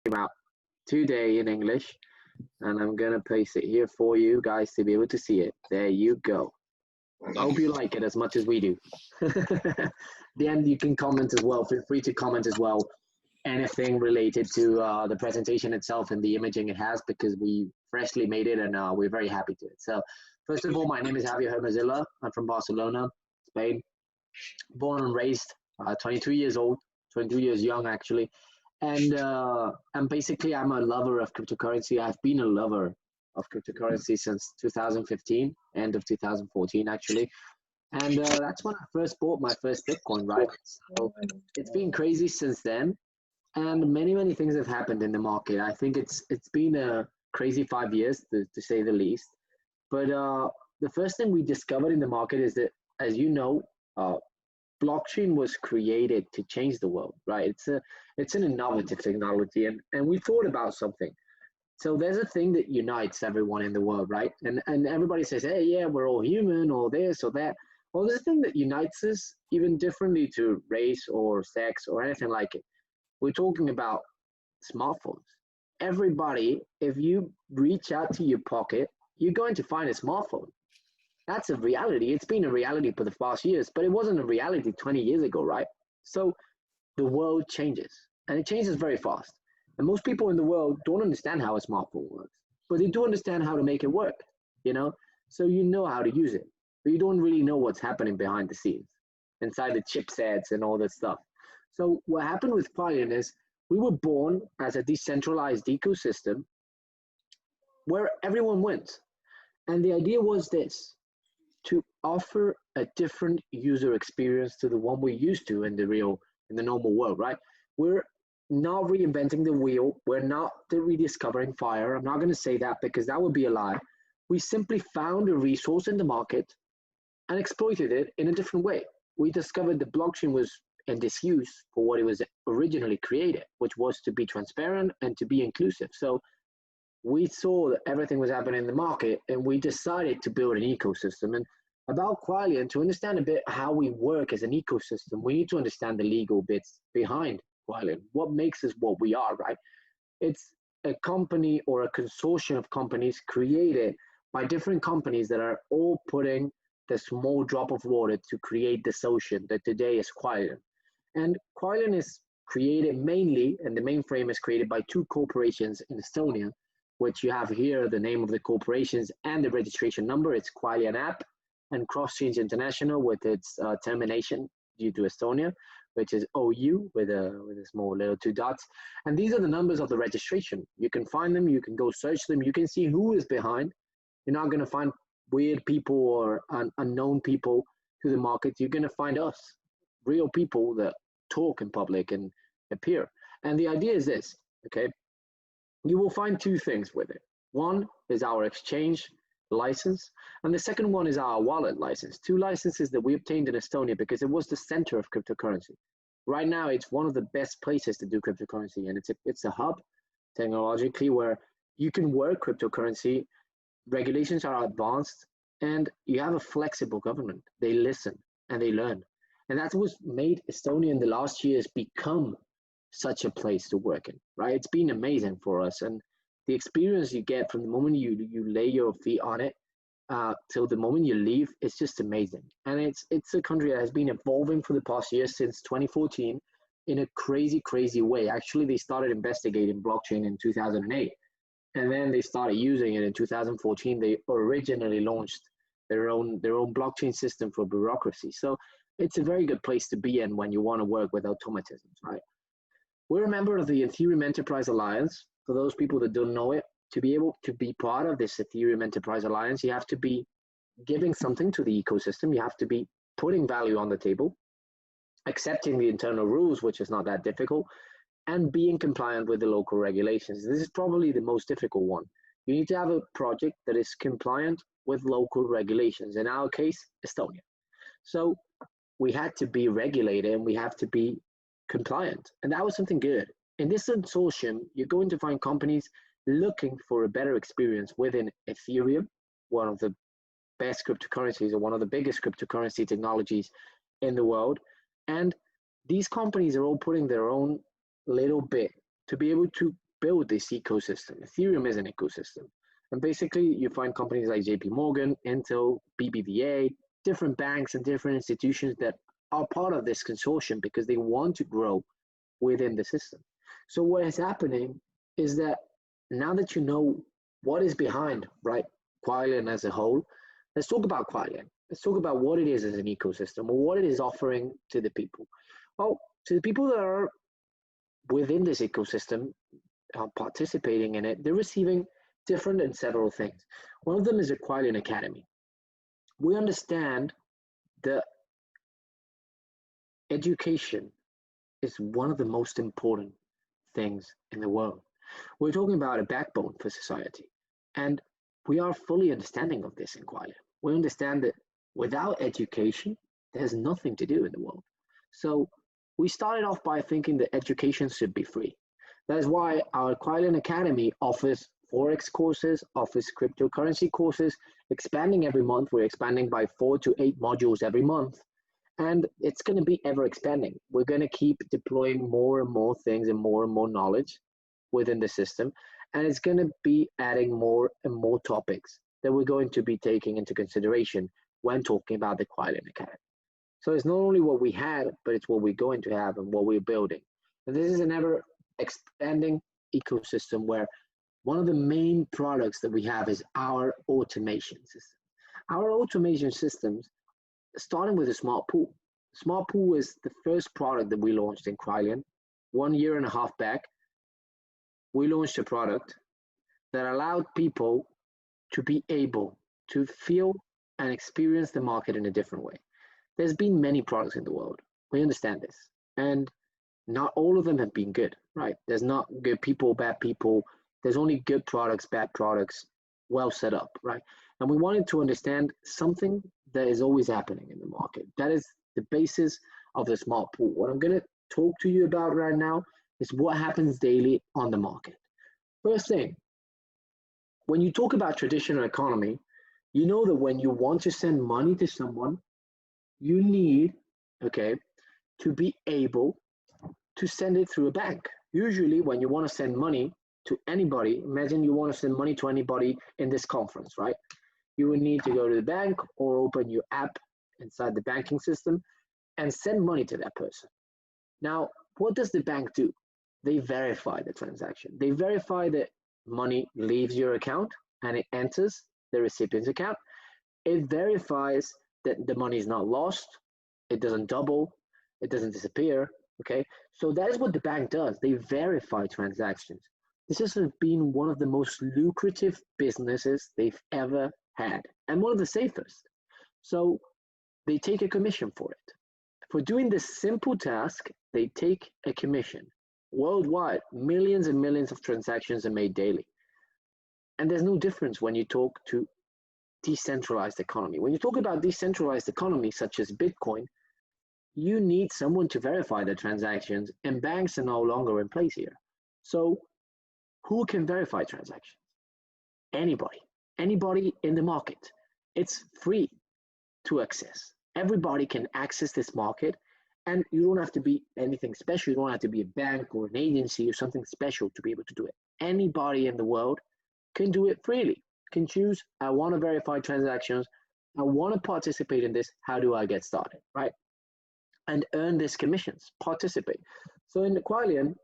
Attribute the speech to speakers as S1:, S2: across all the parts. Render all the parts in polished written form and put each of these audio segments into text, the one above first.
S1: about today in English, and I'm gonna place it here for you guys to be able to see it. There you go. I hope you like it as much as we do. The end, you can comment as well. Feel free to comment as well. Anything related to the presentation itself and the imaging it has, because we freshly made it and we're very happy to it. So, first of all, my name is Javier. I'm from Barcelona, Spain. Born and raised, 22 years old, 22 years young actually, and basically I'm a lover of cryptocurrency. I've been a lover of cryptocurrency since 2015, end of 2014 actually, and that's when I first bought my first Bitcoin. Right, so it's been crazy since then, and many things have happened in the market. I think it's been a crazy 5 years to say the least. But the first thing we discovered in the market is that, as you know, uh, blockchain was created to change the world, right? It's an innovative technology, and we thought about something. So there's a thing that unites everyone in the world, right? And everybody says, hey, yeah, we're all human, or this or that. Well, there's a thing that unites us even differently to race or sex or anything like it. We're talking about smartphones. Everybody, if you reach out to your pocket, you're going to find a smartphone. That's a reality. It's been a reality for the past years, but it wasn't a reality 20 years ago, right? So the world changes, and it changes very fast. And most people in the world don't understand how a smartphone works, but they do understand how to make it work, you know? So you know how to use it, but you don't really know what's happening behind the scenes, inside the chipsets and all that stuff. So what happened with Kuailian is we were born as a decentralized ecosystem where everyone wins. And the idea was this: to offer a different user experience to the one we're used to in the normal world, right? We're not reinventing the wheel. We're not rediscovering fire. I'm not going to say that because that would be a lie. We simply found a resource in the market and exploited it in a different way. We discovered the blockchain was in disuse for what it was originally created, which was to be transparent and to be inclusive. So we saw that everything was happening in the market, and we decided to build an ecosystem. And about Kuailian, to understand a bit how we work as an ecosystem, we need to understand the legal bits behind Kuailian. What makes us what we are, right? It's a company or a consortium of companies created by different companies that are all putting the small drop of water to create this ocean that today is Kuailian. And Kuailian is created mainly, and the mainframe is created by two corporations in Estonia, which you have here, the name of the corporations and the registration number. It's Kuailian App and CrossChange International with its termination due to Estonia, which is OU with a small little two dots. And these are the numbers of the registration. You can find them, you can go search them, you can see who is behind. You're not going to find weird people or unknown people to the market. You're going to find us, real people that talk in public and appear. And the idea is this, okay? You will find two things with it. One is our exchange license, and the second one is our wallet license. Two licenses that we obtained in Estonia because it was the center of cryptocurrency. Right now, it's one of the best places to do cryptocurrency, and it's a hub technologically where you can work cryptocurrency. Regulations are advanced, and you have a flexible government. They listen and they learn. And that's what's made Estonia in the last years become such a place to work in, right? It's been amazing for us. And the experience you get from the moment you lay your feet on it till the moment you leave, it's just amazing. And it's a country that has been evolving for the past years since 2014 in a crazy way. Actually, they started investigating blockchain in 2008. And then they started using it in 2014. They originally launched their own blockchain system for bureaucracy. So it's a very good place to be in when you want to work with automatisms, right? We're a member of the Ethereum Enterprise Alliance. For those people that don't know it, to be able to be part of this Ethereum Enterprise Alliance, you have to be giving something to the ecosystem. You have to be putting value on the table, accepting the internal rules, which is not that difficult, and being compliant with the local regulations. This is probably the most difficult one. You need to have a project that is compliant with local regulations. In our case, Estonia. So we had to be regulated and we have to be compliant. And that was something good. In this consortium, you're going to find companies looking for a better experience within Ethereum, one of the best cryptocurrencies or one of the biggest cryptocurrency technologies in the world. And these companies are all putting their own little bit to be able to build this ecosystem. Ethereum is an ecosystem. And basically, you find companies like JP Morgan, Intel, BBVA, different banks and different institutions that are part of this consortium because they want to grow within the system. So what is happening is that now that you know what is behind, right, Kuailian as a whole, let's talk about Kuailian. Let's talk about what it is as an ecosystem or what it is offering to the people. Well, to the people that are within this ecosystem, participating in it, they're receiving different and several things. One of them is a Kuailian Academy. We understand that education is one of the most important things in the world. We're talking about a backbone for society. And we are fully understanding of this in Kuailian. We understand that without education, there's nothing to do in the world. So we started off by thinking that education should be free. That is why our Kuailian Academy offers Forex courses, offers cryptocurrency courses, expanding every month. We're expanding by 4 to 8 modules every month. And it's going to be ever expanding. We're going to keep deploying more and more things and more knowledge within the system. And it's going to be adding more and more topics that we're going to be taking into consideration when talking about the Kuailian Academy. So it's not only what we had, but it's what we're going to have and what we're building. And this is an ever expanding ecosystem where one of the main products that we have is our automation system. Our automation systems, starting with a smart pool. Smart pool was the first product that we launched in Kuailian 1.5 years back. We launched a product that allowed people to be able to feel and experience the market in a different way. There's been many products in the world. We understand this. And not all of them have been good, right? There's not good people, bad people. There's only good products, bad products, well set up, right? And we wanted to understand something that is always happening in the market. That is the basis of the smart pool. What I'm going to talk to you about right now is what happens daily on the market. First thing, when you talk about traditional economy, you know that when you want to send money to someone, you need, okay, to be able to send it through a bank. Usually when you want to send money to anybody, imagine you want to send money to anybody in this conference, right? You would need to go to the bank or open your app inside the banking system and send money to that person. Now, what does the bank do? They verify the transaction. They verify that money leaves your account and it enters the recipient's account. It verifies that the money is not lost, it doesn't double, it doesn't disappear, okay? So that is what the bank does. They verify transactions. This has been one of the most lucrative businesses they've ever had and one of the safest. So they take a commission for it. For doing this simple task, they take a commission. Worldwide, millions and millions of transactions are made daily. And there's no difference when you talk to decentralized economy. When you talk about decentralized economy, such as Bitcoin, you need someone to verify the transactions, and banks are no longer in place here. So who can verify transactions? Anybody in the market. It's free to access. Everybody can access this market, and you don't have to be anything special. You don't have to be a bank or an agency or something special to be able to do it. Anybody in the world can do it freely, can choose, I want to verify transactions, I want to participate in this, how do I get started, right? And earn these commissions, participate. So in the Kuailian,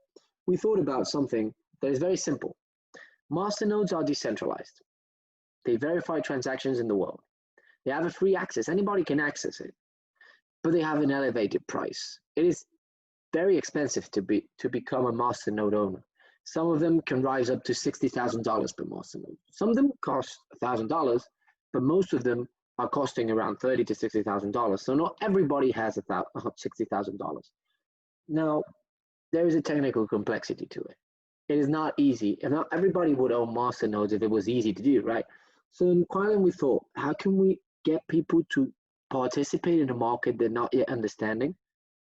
S1: we thought about something that is very simple. Masternodes are decentralized. They verify transactions in the world. They have a free access, anybody can access it, but they have an elevated price. It is very expensive to become a masternode owner. Some of them can rise up to $60,000 per masternode. Some of them cost $1,000, but most of them are costing around $30,000 to $60,000. So not everybody has $60,000. Now, there is a technical complexity to it. It is not easy, and not everybody would own masternodes if it was easy to do, right? So in Kuailian, we thought, how can we get people to participate in a market they're not yet understanding,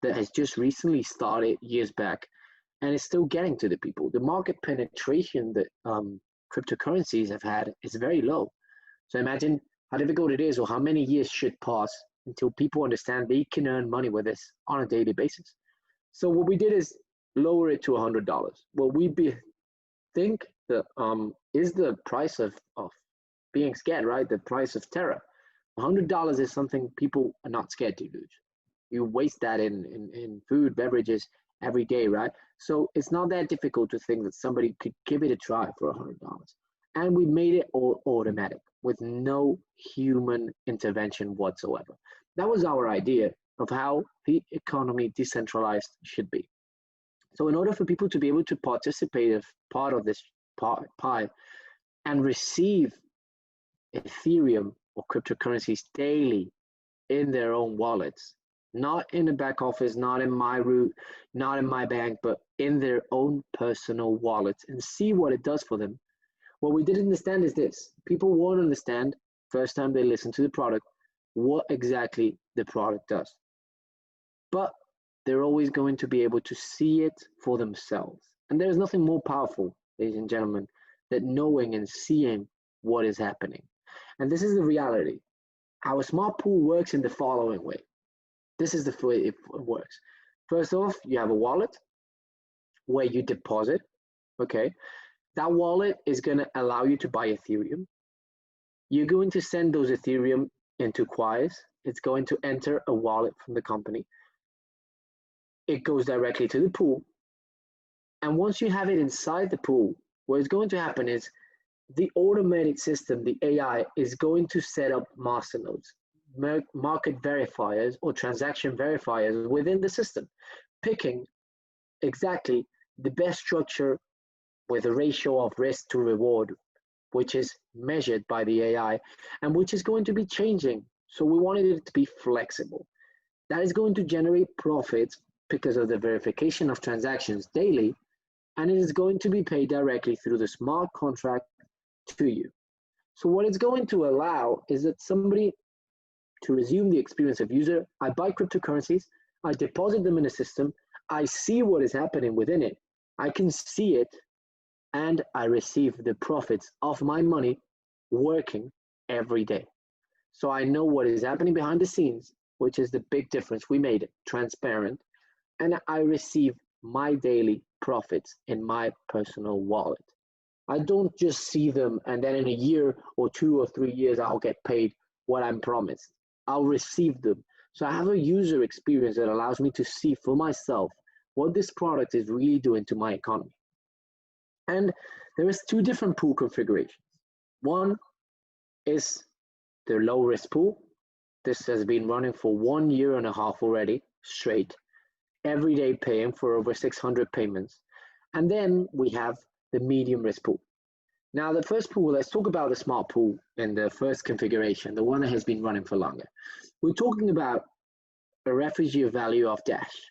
S1: that has just recently started years back, and it's still getting to the people. The market penetration that cryptocurrencies have had is very low. So imagine how difficult it is, or how many years should pass until people understand they can earn money with this on a daily basis. So what we did is lower it to $100. What we think that is the price of being scared, right? The price of terror. $100 is something people are not scared to lose. You waste that in food, beverages every day, right? So it's not that difficult to think that somebody could give it a try for $100. And we made it all automatic with no human intervention whatsoever. That was our idea of how the economy decentralized should be. So in order for people to be able to participate as part of this pie and receive Ethereum or cryptocurrencies daily in their own wallets, not in the back office, not in my route, not in my bank, but in their own personal wallets and see what it does for them. What we didn't understand is this. People won't understand first time they listen to the product what exactly the product does. But they're always going to be able to see it for themselves. And there's nothing more powerful, ladies and gentlemen, than knowing and seeing what is happening. And this is the reality. Our smart pool works in the following way. This is the way it works. First off, you have a wallet where you deposit, okay? That wallet is going to allow you to buy Ethereum. You're going to send those Ethereum into Quais. It's going to enter a wallet from the company. It goes directly to the pool. And once you have it inside the pool, what is going to happen is the automated system, the AI, is going to set up masternodes, market verifiers or transaction verifiers within the system, picking exactly the best structure with a ratio of risk to reward, which is measured by the AI and which is going to be changing. So we wanted it to be flexible. That is going to generate profits because of the verification of transactions daily, and it is going to be paid directly through the smart contract to you. So what it's going to allow is that somebody to resume the experience of user, I buy cryptocurrencies, I deposit them in a system, I see what is happening within it, I can see it, and I receive the profits of my money working every day. So I know what is happening behind the scenes, which is the big difference. We made it transparent, and I receive my daily profits in my personal wallet. I don't just see them and then in a year or 2 or 3 years I'll get paid what I'm promised. I'll receive them. So I have a user experience that allows me to see for myself what this product is really doing to my economy. And there is 2 different pool configurations. One is the low risk pool. This has been running for 1.5 years already, straight, every day paying for over 600 payments. And then we have the medium risk pool. Now the first pool, let's talk about the smart pool in the first configuration, the one that has been running for longer. We're talking about a refugee value of Dash,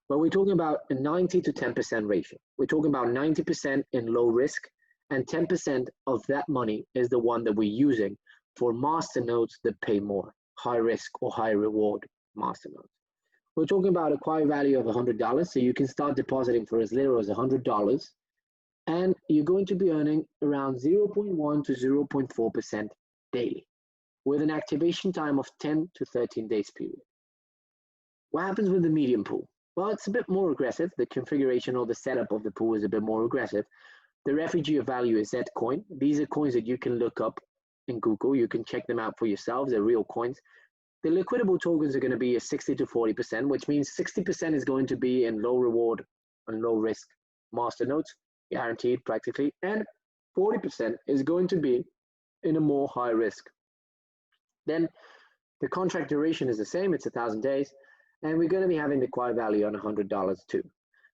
S1: but we're talking about a 90 to 10% ratio. We're talking about 90% in low risk, and 10% of that money is the one that we're using for masternodes that pay more, high risk or high reward masternodes. We're talking about a acquire value of $100, so you can start depositing for as little as $100, and you're going to be earning around 0.1 to 0.4% daily, with an activation time of 10 to 13 days period. What happens with the medium pool? Well, it's a bit more aggressive. The configuration or the setup of the pool is a bit more aggressive. The refugee value is Zcoin. These are coins that you can look up in Google. You can check them out for yourselves. They're real coins. The liquidable tokens are going to be a 60 to 40%, which means 60% is going to be in low reward and low risk masternodes, guaranteed practically, and 40% is going to be in a more high risk. Then the contract duration is the same, it's 1,000 days, and we're going to be having the acquire value on $100 too.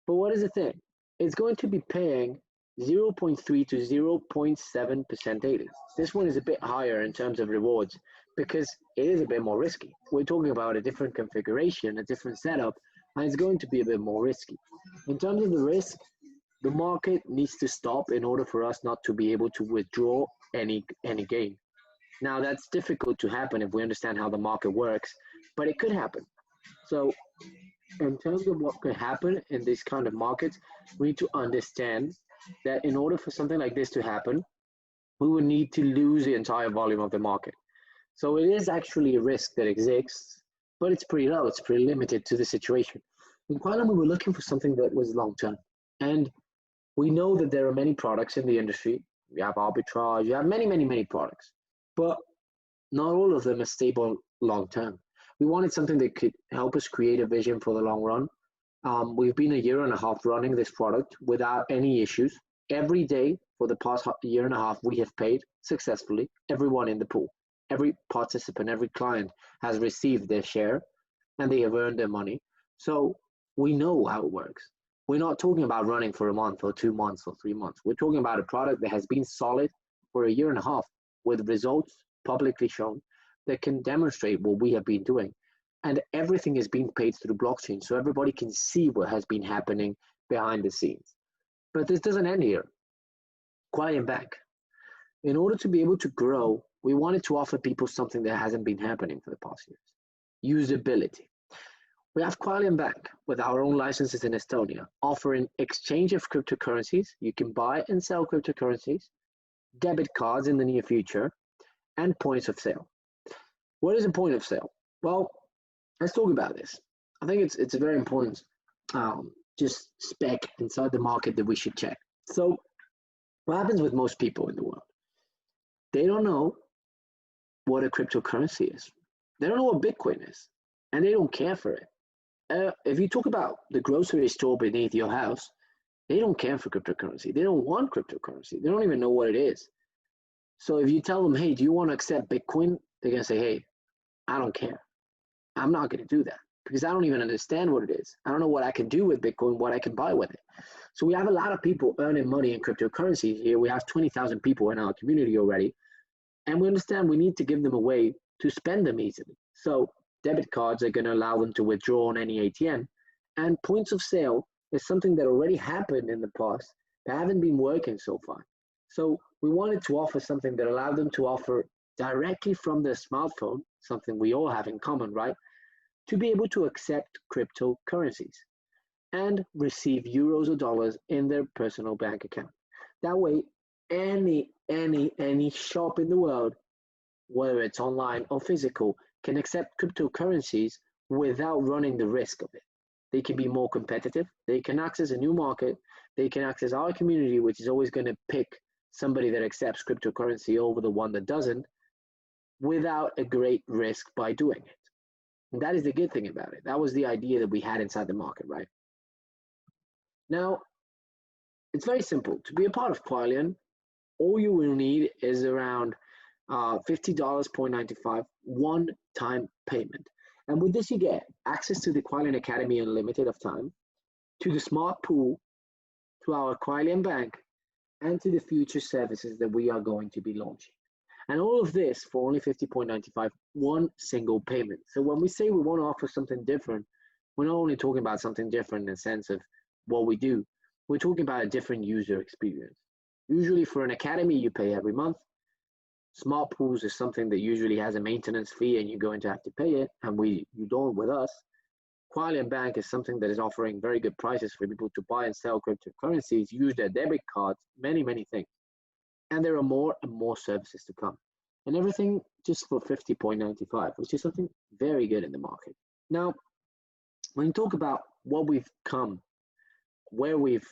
S1: But what is the thing? It's going to be paying 0.3 to 0.7% daily. This one is a bit higher in terms of rewards because it is a bit more risky. We're talking about a different configuration, a different setup, and it's going to be a bit more risky. In terms of the risk, the market needs to stop in order for us not to be able to withdraw any gain. Now that's difficult to happen if we understand how the market works, but it could happen. So in terms of what could happen in this kind of markets, we need to understand that in order for something like this to happen, we would need to lose the entire volume of the market. So it is actually a risk that exists, but it's pretty low, it's pretty limited to the situation. In Kuailian, we were looking for something that was long-term. And We know that there are many products in the industry. You have arbitrage, you have many products, but not all of them are stable long term. We wanted something that could help us create a vision for the long run. We've been a year and a half running this product without any issues. Every day for the past year and a half, we have paid successfully everyone in the pool. Every participant, every client has received their share and they have earned their money. So we know how it works. We're not talking about running for a month or 2 months or 3 months. We're talking about a product that has been solid for a year and a half with results publicly shown that can demonstrate what we have been doing. And everything is being paid through blockchain, so everybody can see what has been happening behind the scenes. But this doesn't end here. Kuailian Bank. In order to be able to grow, we wanted to offer people something that hasn't been happening for the past years. Usability. We have Kuailian Bank with our own licenses in Estonia, offering exchange of cryptocurrencies. You can buy and sell cryptocurrencies, debit cards in the near future, and points of sale. What is a point of sale? Well, let's talk about this. I think it's a very important just spec inside the market that we should check. So what happens with most people in the world? They don't know what a cryptocurrency is. They don't know what Bitcoin is, and they don't care for it. If you talk about the grocery store beneath your house, they don't care for cryptocurrency. They don't want cryptocurrency. They don't even know what it is. So if you tell them, hey, do you want to accept Bitcoin? They're going to say, hey, I don't care. I'm not going to do that because I don't even understand what it is. I don't know what I can do with Bitcoin, what I can buy with it. So we have a lot of people earning money in cryptocurrencies here. We have 20,000 people in our community already. And we understand we need to give them a way to spend them easily. So debit cards are going to allow them to withdraw on any ATM. And points of sale is something that already happened in the past that haven't been working so far. So we wanted to offer something that allowed them to offer directly from their smartphone, something we all have in common, right? To be able to accept cryptocurrencies and receive euros or dollars in their personal bank account. That way, any shop in the world, whether it's online or physical, can accept cryptocurrencies without running the risk of it. They can be more competitive. They can access a new market. They can access our community, which is always going to pick somebody that accepts cryptocurrency over the one that doesn't, without a great risk by doing it. And that is the good thing about it. That was the idea that we had inside the market, right? Now, it's very simple. To be a part of Kuailian, all you will need is around $50.95 one-time payment. And with this, you get access to the Kuailian Academy unlimited of time, to the smart pool, to our Kuailian Bank, and to the future services that we are going to be launching. And all of this for only $50.95, one single payment. So when we say we want to offer something different, we're not only talking about something different in the sense of what we do, we're talking about a different user experience. Usually for an academy, you pay every month. Smart pools is something that usually has a maintenance fee and you're going to have to pay it, and you don't with us. Kuailian Bank is something that is offering very good prices for people to buy and sell cryptocurrencies, use their debit cards, many things. And there are more and more services to come. And everything just for $50.95, which is something very good in the market. Now, when you talk about what we've come, where we've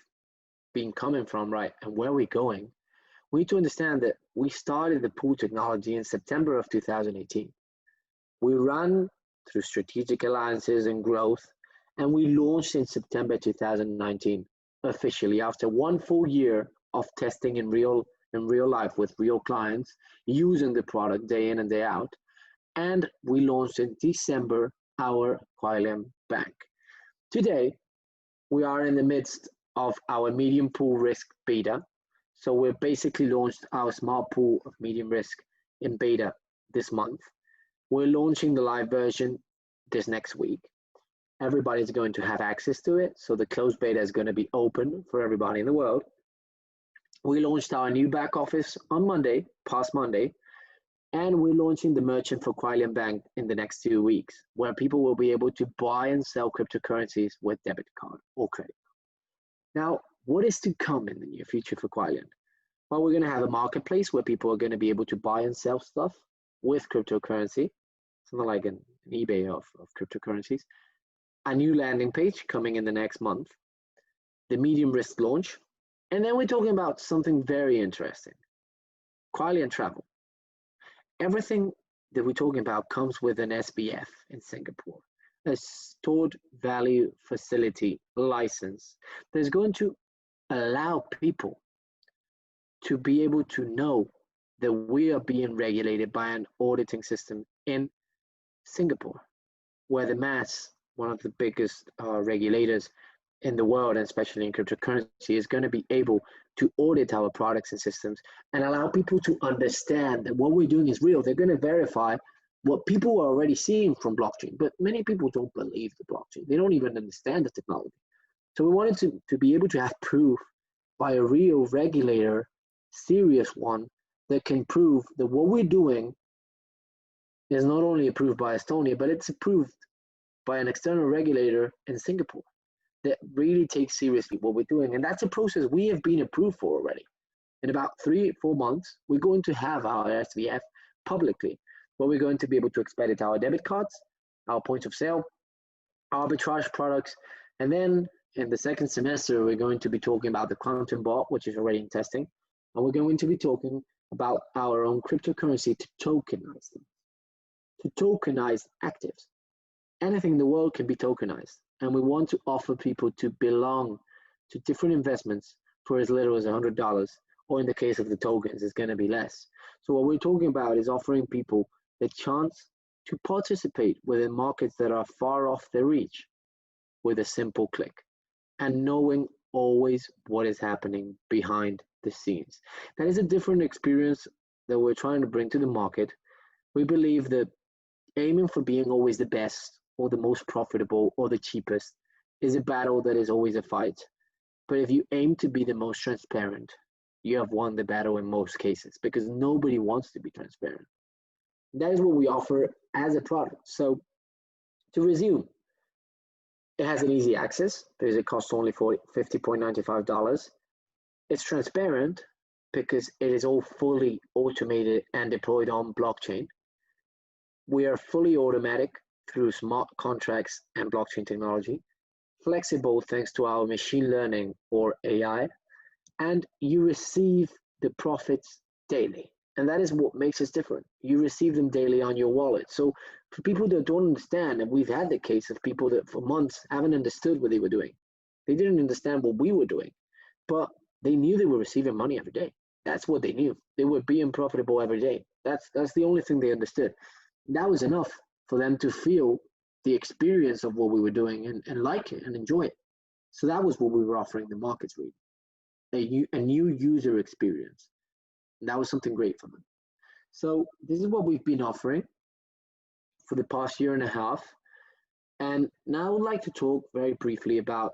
S1: been coming from, right, and where we're going, we need to understand that we started the pool technology in September of 2018. We ran through strategic alliances and growth, and we launched in September 2019 officially after 1 full year of testing in real life with real clients, using the product day in and day out. And we launched in December our Kuailian Bank. Today, we are in the midst of our medium pool risk beta. So we've basically launched our smart pool of medium risk in beta this month. We're launching the live version this next week. Everybody's going to have access to it. So the closed beta is going to be open for everybody in the world. We launched our new back office on Monday, past Monday, and we're launching the merchant for Kuailian Bank in the next 2 weeks, where people will be able to buy and sell cryptocurrencies with debit card or credit card. Now, what is to come in the near future for Kuailian? Well, we're going to have a marketplace where people are going to be able to buy and sell stuff with cryptocurrency, something like an eBay of cryptocurrencies. A new landing page coming in the next month. The medium risk launch, And then we're talking about something very interesting, Kuailian travel. Everything that we're talking about comes with an SVF in Singapore, a stored value facility license that's going to allow people to be able to know that we are being regulated by an auditing system in Singapore, where the MAS, one of the biggest regulators in the world, and especially in cryptocurrency, is going to be able to audit our products and systems and allow people to understand that what we're doing is real. They're going to verify what people are already seeing from blockchain, but many people don't believe the blockchain. They don't even understand the technology. So we wanted to be able to have proof by a real regulator, serious one, that can prove that what we're doing is not only approved by Estonia, but it's approved by an external regulator in Singapore that really takes seriously what we're doing. And that's a process we have been approved for already. In about 3-4 months, we're going to have our SVF publicly, where we're going to be able to expedite our debit cards, our points of sale, arbitrage products, and then in the second semester, we're going to be talking about the quantum bot, which is already in testing, and we're going to be talking about our own cryptocurrency to tokenize them, to tokenize actives. Anything in the world can be tokenized, and we want to offer people to belong to different investments for as little as $100, or in the case of the tokens, it's going to be less. So what we're talking about is offering people the chance to participate within markets that are far off their reach with a simple click, and knowing always what is happening behind the scenes. That is a different experience that we're trying to bring to the market. We believe that aiming for being always the best or the most profitable or the cheapest is a battle that is always a fight. But if you aim to be the most transparent, you have won the battle in most cases, because nobody wants to be transparent. That is what we offer as a product. So to resume, it has an easy access because it costs only $50.95. It's transparent because it is all fully automated and deployed on blockchain. We are fully automatic through smart contracts and blockchain technology, flexible thanks to our machine learning or AI, and you receive the profits daily. And that is what makes us different. You receive them daily on your wallet. So for people that don't understand, and we've had the case of people that for months haven't understood what they were doing. They didn't understand what we were doing, but they knew they were receiving money every day. That's what they knew. They were being profitable every day. That's the only thing they understood. That was enough for them to feel the experience of what we were doing and like it and enjoy it. So that was what we were offering the markets really, a new user experience. And that was something great for them. So this is what we've been offering for the past year and a half. And now I would like to talk very briefly about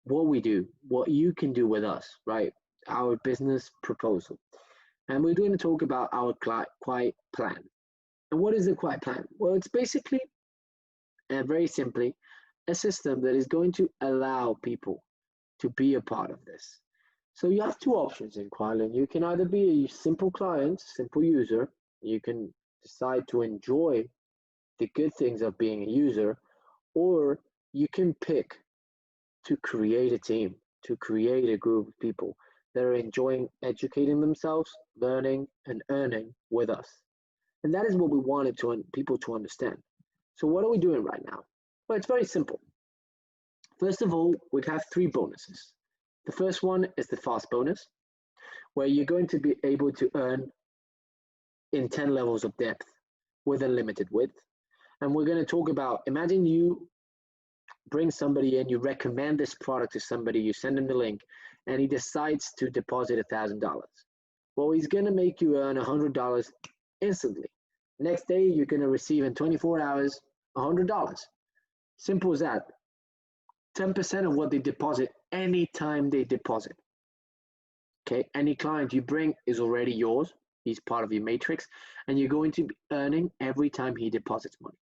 S1: what we do, what you can do with us, right? Our business proposal. And we're going to talk about our Quiet plan. And what is the Quiet plan? Well, it's basically, and very simply, a system that is going to allow people to be a part of this. So you have two options in Kuailian. You can either be a simple client, simple user. You can decide to enjoy the good things of being a user, or you can pick to create a team, to create a group of people that are enjoying educating themselves, learning, and earning with us. And that is what we wanted people to understand. So what are we doing right now? Well, it's very simple. First of all, we have 3 bonuses. The first one is the fast bonus, where you're going to be able to earn in 10 levels of depth with unlimited width. And we're going to talk about, imagine you bring somebody in, you recommend this product to somebody, you send him the link, and he decides to deposit $1,000. Well, he's going to make you earn $100 instantly. Next day, you're going to receive in 24 hours $100. Simple as that. 10% of what they deposit anytime they deposit. Okay, any client you bring is already yours. He's part of your matrix, and you're going to be earning every time he deposits money.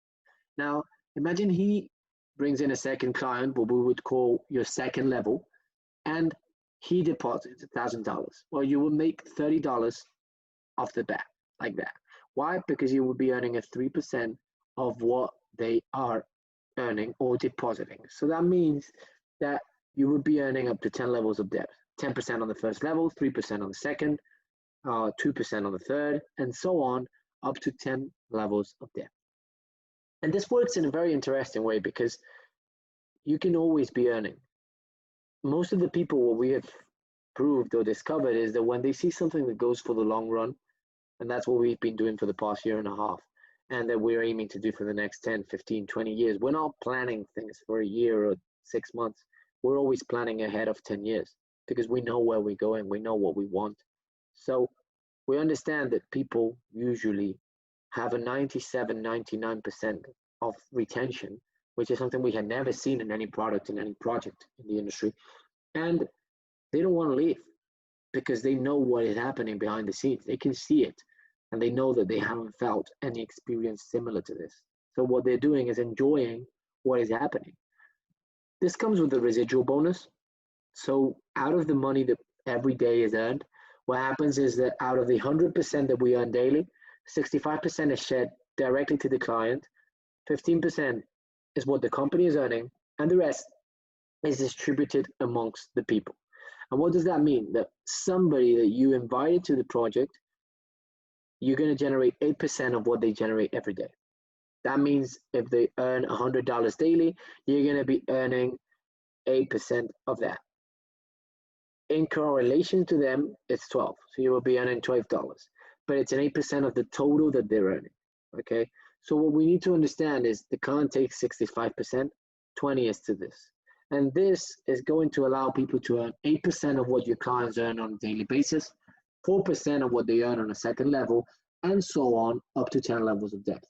S1: Now, imagine he brings in a second client, what we would call your second level, and he deposits $1,000. Well, you will make $30 off the bat, like that. Why? Because you will be earning a 3% of what they are earning or depositing. So that means that you would be earning up to 10 levels of depth. 10% on the first level, 3% on the second, 2% on the third, and so on, up to 10 levels of depth. And this works in a very interesting way because you can always be earning. Most of the people, what we have proved or discovered is that when they see something that goes for the long run, and that's what we've been doing for the past year and a half, and that we're aiming to do for the next 10, 15, 20 years, we're not planning things for a year or 6 months. We're always planning ahead of 10 years because we know where we're going, we know what we want. So we understand that people usually have a 97, 99% of retention, which is something we had never seen in any product, in any project in the industry. And they don't want to leave because they know what is happening behind the scenes. They can see it and they know that they haven't felt any experience similar to this. So what they're doing is enjoying what is happening. This comes with a residual bonus. So out of the money that every day is earned, what happens is that out of the 100% that we earn daily, 65% is shared directly to the client, 15% is what the company is earning, and the rest is distributed amongst the people. And what does that mean? That somebody that you invited to the project, you're going to generate 8% of what they generate every day. That means if they earn $100 daily, you're going to be earning 8% of that. In correlation to them, it's 12. So you will be earning $12, but it's an 8% of the total that they're earning. Okay. So what we need to understand is the client takes 65%, 20 is to this. And this is going to allow people to earn 8% of what your clients earn on a daily basis, 4% of what they earn on a second level, and so on up to 10 levels of depth.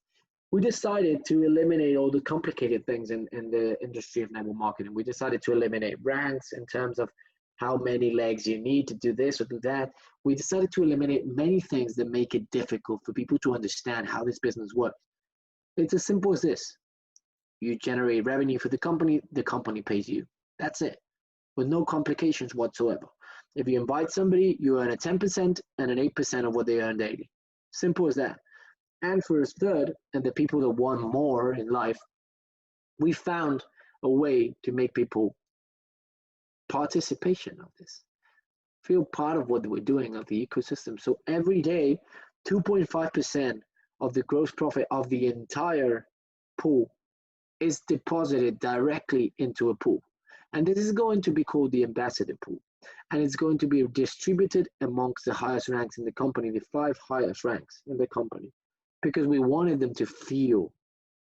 S1: We decided to eliminate all the complicated things in the industry of network marketing. We decided to eliminate ranks in terms of how many legs you need to do this or do that. We decided to eliminate many things that make it difficult for people to understand how this business works. It's as simple as this. You generate revenue for the company pays you. That's it, with no complications whatsoever. If you invite somebody, you earn a 10% and an 8% of what they earn daily. Simple as that. And for a third, and the people that want more in life, we found a way to make people participation of this, feel part of what we're doing of the ecosystem. So every day, 2.5% of the gross profit of the entire pool is deposited directly into a pool. And this is going to be called the ambassador pool. And it's going to be distributed amongst the highest ranks in the company, the 5 highest ranks in the company, because we wanted them to feel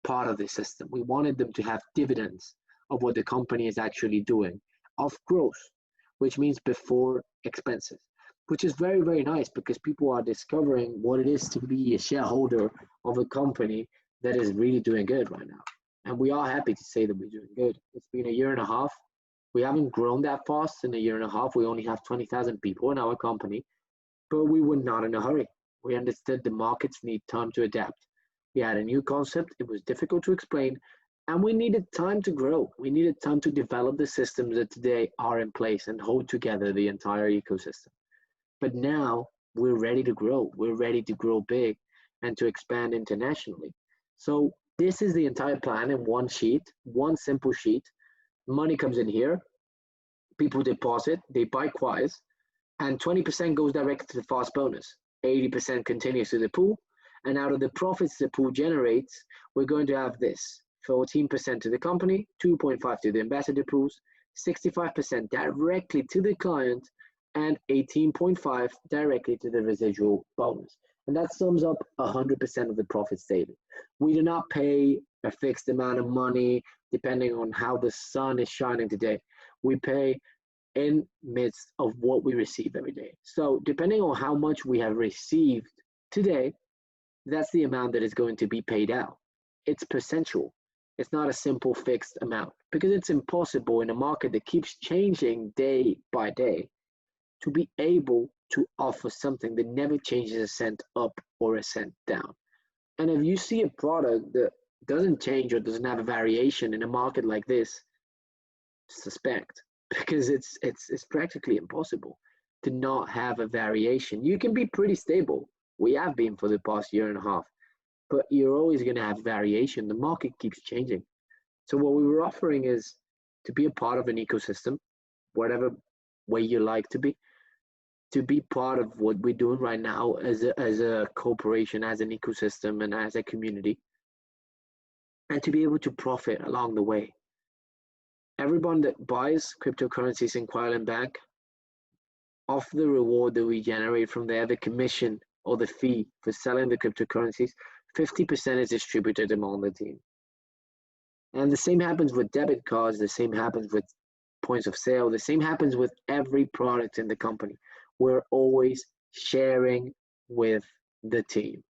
S1: part of the system. We wanted them to have dividends of what the company is actually doing, of growth, which means before expenses, which is very, very nice because people are discovering what it is to be a shareholder of a company that is really doing good right now. And we are happy to say that we're doing good. It's been a year and a half. We haven't grown that fast in a year and a half. We only have 20,000 people in our company, but we were not in a hurry. We understood the markets need time to adapt. We had a new concept. It was difficult to explain, and we needed time to grow. We needed time to develop the systems that today are in place and hold together the entire ecosystem. But now we're ready to grow. We're ready to grow big and to expand internationally. So this is the entire plan in one sheet, one simple sheet. Money comes in here, people deposit, they buy Quais, and 20% goes directly to the fast bonus. 80% continues to the pool, and out of the profits the pool generates, we're going to have this: 14% to the company, 2.5% to the ambassador pools, 65% directly to the client, and 18.5% directly to the residual bonus. And that sums up 100% of the profits daily. We do not pay a fixed amount of money depending on how the sun is shining today. We pay in midst of what we receive every day. So depending on how much we have received today, that's the amount that is going to be paid out. It's percentual. It's not a simple fixed amount because it's impossible in a market that keeps changing day by day to be able to offer something that never changes a cent up or a cent down. And if you see a product that doesn't change or doesn't have a variation in a market like this, suspect, because it's practically impossible to not have a variation. You can be pretty stable. We have been for the past year and a half, but you're always going to have variation. The market keeps changing. So what we were offering is to be a part of an ecosystem, whatever where you like to be part of what we're doing right now as a corporation, as an ecosystem, and as a community, and to be able to profit along the way. Everyone that buys cryptocurrencies in Kuailian Bank, of the reward that we generate from there, the commission or the fee for selling the cryptocurrencies, 50% is distributed among the team. And the same happens with debit cards, the same happens with points of sale, the same happens with every product in the company. We're always sharing with the team.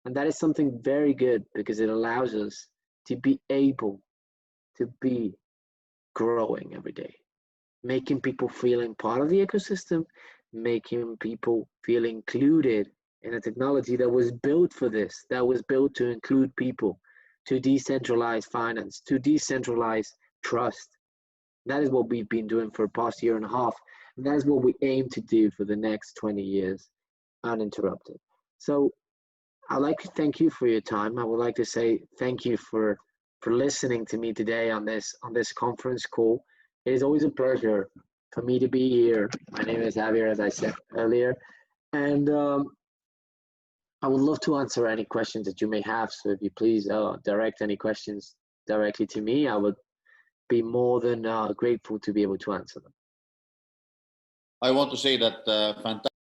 S1: And that is something very good because it allows us to be able to be growing every day, making people feeling part of the ecosystem, making people feel included in a technology that was built for this, that was built to include people, to decentralize finance, to decentralize trust. That is what we've been doing for the past year and a half. And that is what we aim to do for the next 20 years, uninterrupted. So I'd like to thank you for your time. I would like to say thank you for listening to me today on this conference call. It is always a pleasure for me to be here. My name is Javier, as I said earlier, and I would love to answer any questions that you may have. So if you please direct any questions directly to me, I would be more than grateful to be able to answer them.
S2: I want to say that fantastic.